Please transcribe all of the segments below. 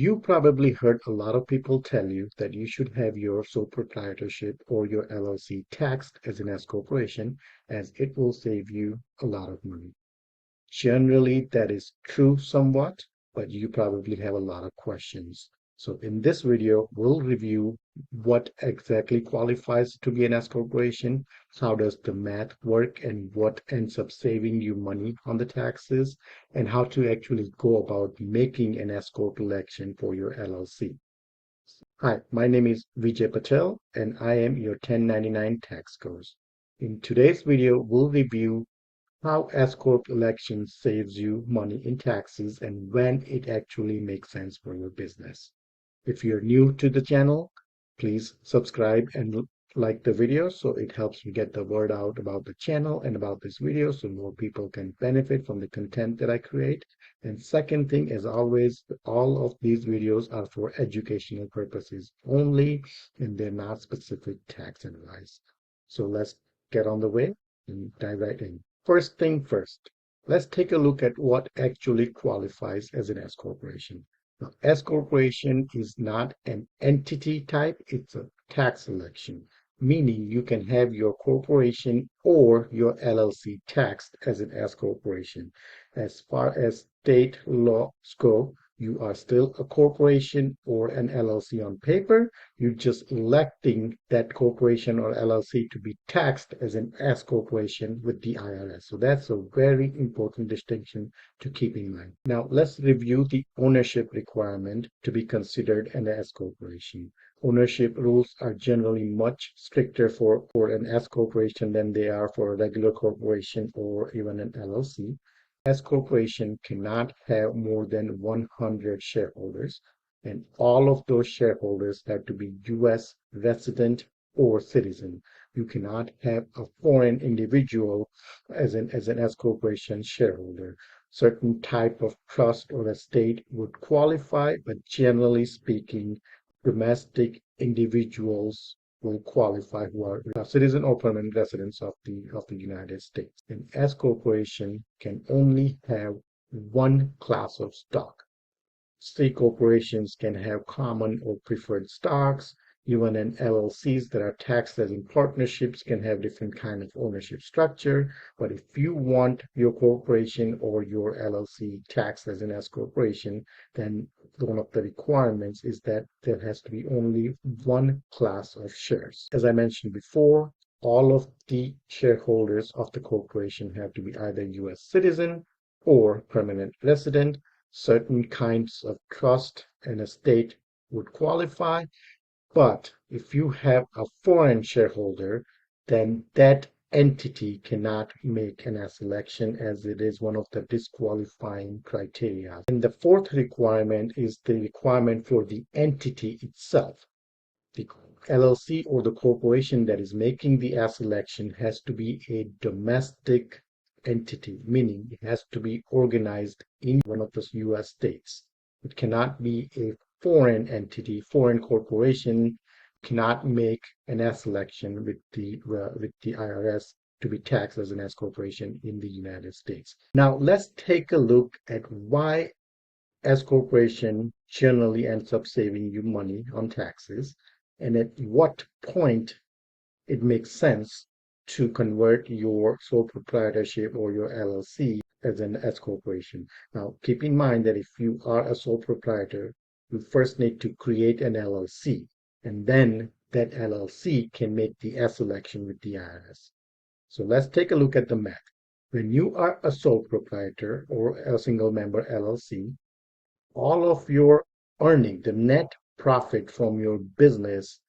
You probably heard a lot of people tell you that you should have your sole proprietorship or your LLC taxed as an S corporation, as it will save you a lot of money. Generally, that is true somewhat, but you probably have a lot of questions. So in this video, we'll review what exactly qualifies to be an S corporation, how does the math work, and what ends up saving you money on the taxes, and how to actually go about making an S-Corp election for your LLC. Hi, my name is Vijay Patel, and I am your 1099 tax coach. In today's video, we'll review how S-Corp election saves you money in taxes and when it actually makes sense for your business. If you're new to the channel, please subscribe and like the video so it helps me get the word out about the channel and about this video so more people can benefit from the content that I create. And second thing, as always, all of these videos are for educational purposes only, and they're not specific tax advice. So let's get on the way and dive right in. First thing first, let's take a look at what actually qualifies as an S corporation. Now, S corporation is not an entity type, it's a tax election, meaning you can have your corporation or your LLC taxed as an S corporation. As far as state laws go, you are still a corporation or an LLC on paper. You're just electing that corporation or LLC to be taxed as an S corporation with the IRS. So that's a very important distinction to keep in mind. Now let's review the ownership requirement to be considered an S corporation. Ownership rules are generally much stricter for an S corporation than they are for a regular corporation or even an LLC. S corporation cannot have more than 100 shareholders, and all of those shareholders have to be U.S. resident or citizen. You cannot have a foreign individual as an S corporation shareholder. Certain type of trust or estate would qualify, but generally speaking, domestic individuals will qualify who are citizen or permanent residents of the United States. An S corporation can only have one class of stock. C corporations can have common or preferred stocks. Even in LLCs that are taxed as in partnerships can have different kind of ownership structure. But if you want your corporation or your LLC taxed as an S corporation, then one of the requirements is that there has to be only one class of shares. As I mentioned before, all of the shareholders of the corporation have to be either U.S. citizen or permanent resident. Certain kinds of trust and estate would qualify. But if you have a foreign shareholder, then that entity cannot make an S election, as it is one of the disqualifying criteria. And the fourth requirement is the requirement for the entity itself. The LLC or the corporation that is making the S election has to be a domestic entity, meaning it has to be organized in one of the U.S. states. It cannot be a foreign entity. Foreign corporation cannot make an S election with the IRS to be taxed as an S corporation in the United States. Now let's take a look at why S corporation generally ends up saving you money on taxes, and at what point it makes sense to convert your sole proprietorship or your LLC as an S corporation. Now keep in mind that if you are a sole proprietor, you first need to create an LLC, and then that LLC can make the S election with the IRS. So let's take a look at the math. When you are a sole proprietor or a single member LLC, all of your earning, the net profit from your business,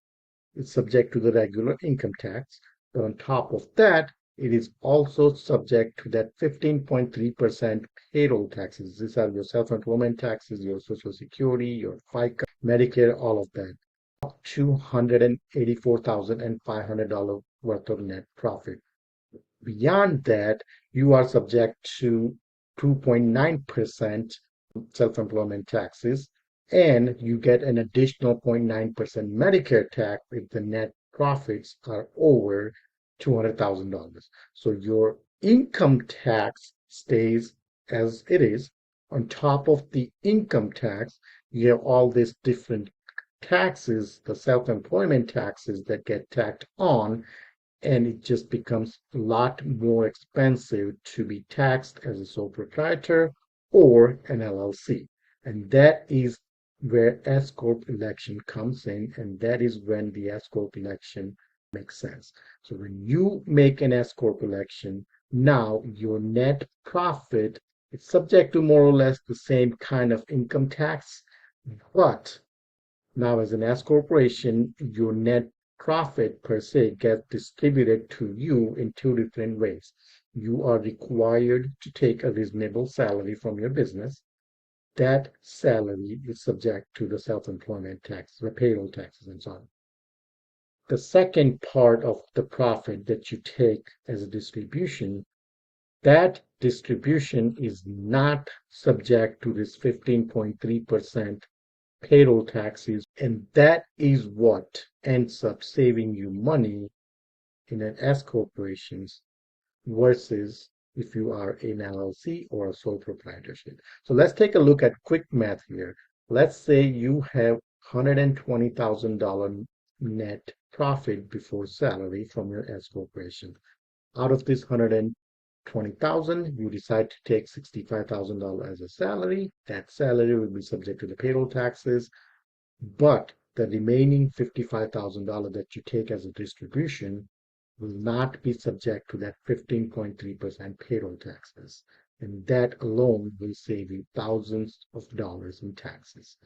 is subject to the regular income tax. But on top of that, it is also subject to that 15.3% payroll taxes. These are your self-employment taxes, your Social Security, your FICA, Medicare, all of that. Up to $184,500 worth of net profit. Beyond that, you are subject to 2.9% self-employment taxes, and you get an additional 0.9% Medicare tax if the net profits are over $200,000. So your income tax stays as it is. On top of the income tax, you have all these different taxes, the self-employment taxes that get tacked on, and it just becomes a lot more expensive to be taxed as a sole proprietor or an LLC. And that is where S-Corp election comes in, and that is when the S-Corp election makes sense. So when you make an S-Corp election, now your net profit is subject to more or less the same kind of income tax, but now, as an S corporation, your net profit per se gets distributed to you in two different ways. You are required to take a reasonable salary from your business. That salary is subject to the self-employment tax, the payroll taxes, and so on. The second part of the profit that you take as a distribution, that distribution is not subject to this 15.3% payroll taxes, and that is what ends up saving you money in an S corporations versus if you are an LLC or a sole proprietorship. So let's take a look at quick math here. Let's say you have $120,000 net profit before salary from your S corporation. Out of this 120,000, you decide to take $65,000 as a salary. That salary will be subject to the payroll taxes, but the remaining $55,000 that you take as a distribution will not be subject to that 15.3% payroll taxes. And that alone will save you thousands of dollars in taxes.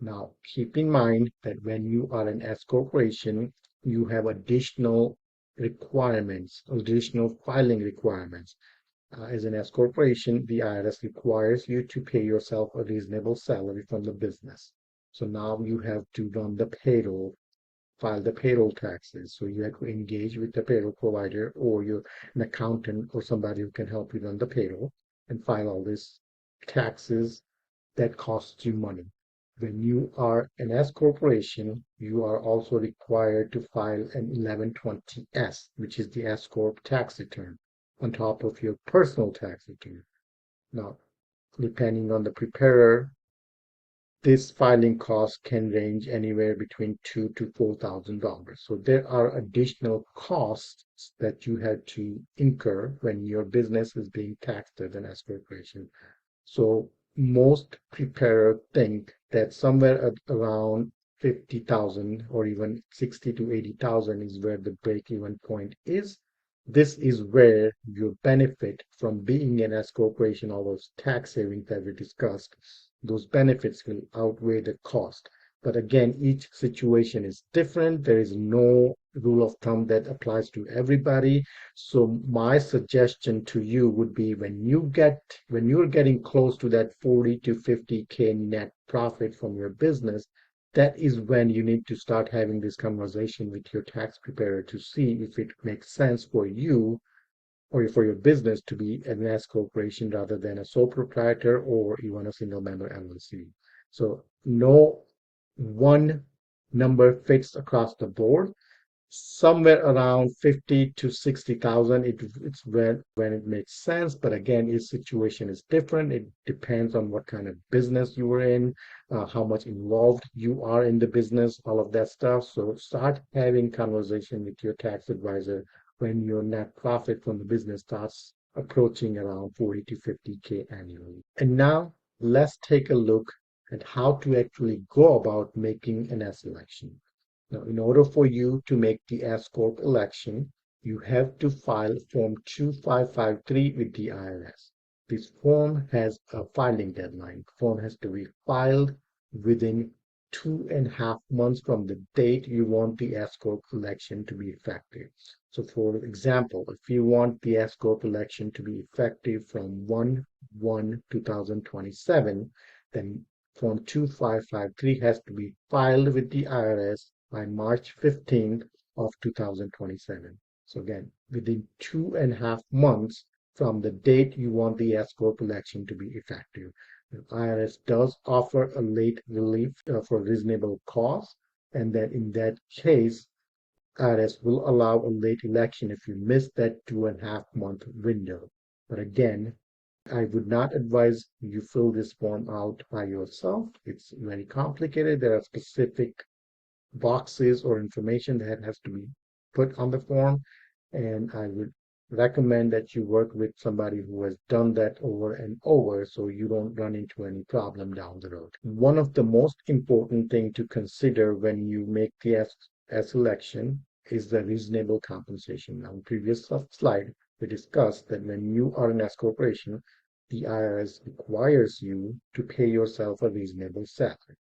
Now, keep in mind that when you are an S corporation, you have additional requirements, additional filing requirements. As an S corporation, the IRS requires you to pay yourself a reasonable salary from the business. So now you have to run the payroll, file the payroll taxes. So you have to engage with the payroll provider or an accountant or somebody who can help you run the payroll and file all these taxes that costs you money. When you are an S corporation, you are also required to file an 1120S, which is the S Corp tax return, on top of your personal tax return. Now, depending on the preparer, this filing cost can range anywhere between $2,000 to $4,000. So there are additional costs that you have to incur when your business is being taxed as an S corporation. So most preparers think that somewhere at around 50,000 or even 60 to 80,000 is where the break-even point is. This is where your benefit from being an S corporation, all those tax savings that we discussed, those benefits will outweigh the cost. But again, each situation is different. There is no rule of thumb that applies to everybody. So my suggestion to you would be when you're getting close to that 40 to 50K net profit from your business, that is when you need to start having this conversation with your tax preparer to see if it makes sense for you or for your business to be an S corporation rather than a sole proprietor or even a single member LLC. So no one number fits across the board. Somewhere around 50 to 60,000, it's when it makes sense. But again, each situation is different. It depends on what kind of business you are in, how much involved you are in the business, all of that stuff. So start having conversation with your tax advisor when your net profit from the business starts approaching around 40 to 50K annually. And now let's take a look at how to actually go about making an S election. Now, in order for you to make the S-Corp election, you have to file Form 2553 with the IRS. This form has a filing deadline. The form has to be filed within 2.5 months from the date you want the S-Corp election to be effective. So for example, if you want the S-Corp election to be effective from 1/1/2027, then Form 2553 has to be filed with the IRS by March 15th of 2027. So again, within 2.5 months from the date you want the S-Corp election to be effective. The IRS does offer a late relief for reasonable cause, and then in that case, IRS will allow a late election if you miss that 2.5 month window. But again, I would not advise you fill this form out by yourself. It's very complicated. There are specific boxes or information that has to be put on the form, and I would recommend that you work with somebody who has done that over and over so you don't run into any problem down the road. One of the most important thing to consider when you make the S election is the reasonable compensation. Now, in previous slide, we discussed that when you are an S corporation, the IRS requires you to pay yourself a reasonable salary.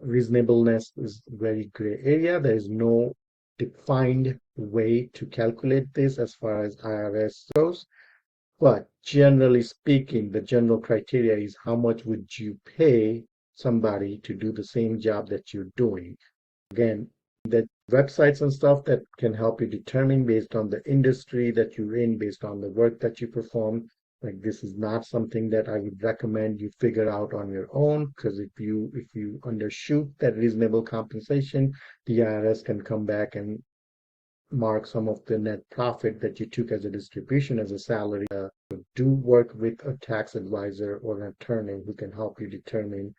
Reasonableness is a very gray area. There is no defined way to calculate this as far as IRS goes. But generally speaking, the general criteria is how much would you pay somebody to do the same job that you're doing. Again, the websites and stuff that can help you determine based on the industry that you're in, based on the work that you perform. Like, this is not something that I would recommend you figure out on your own, because if you undershoot that reasonable compensation, the IRS can come back and mark some of the net profit that you took as a distribution as a salary. Do work with a tax advisor or an attorney who can help you determine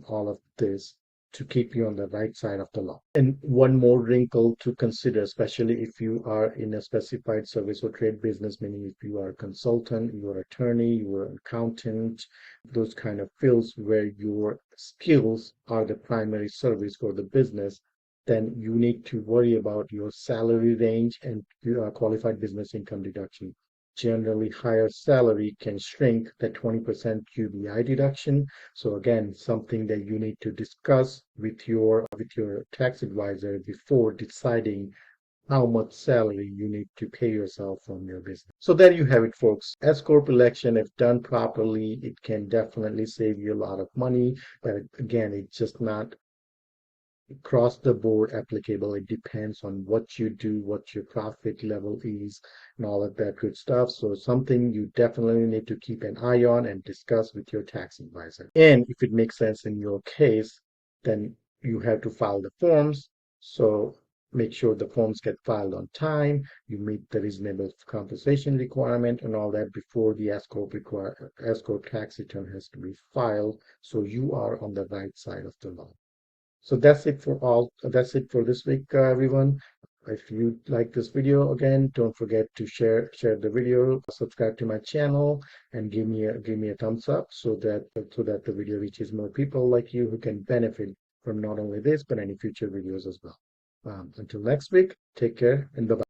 all of this to keep you on the right side of the law. And one more wrinkle to consider, especially if you are in a specified service or trade business, meaning if you are a consultant, you are an attorney, you are an accountant, those kind of fields where your skills are the primary service for the business, then you need to worry about your salary range and qualified business income deduction. Generally, higher salary can shrink the 20% QBI deduction. So again, something that you need to discuss with your tax advisor before deciding how much salary you need to pay yourself from your business. So there you have it, folks. S-Corp election, if done properly, it can definitely save you a lot of money. But again, it's just not across the board applicable. It depends on what you do, what your profit level is, and all of that good stuff. So something you definitely need to keep an eye on and discuss with your tax advisor. And if it makes sense in your case, then you have to file the forms. So make sure the forms get filed on time, you meet the reasonable compensation requirement and all that before the S-Corp tax return has to be filed, so you are on the right side of the law. So that's it for this week, everyone. If you like this video, again, don't forget to share the video, subscribe to my channel, and give me a thumbs up so that the video reaches more people like you who can benefit from not only this but any future videos as well. Until next week, take care and bye-bye.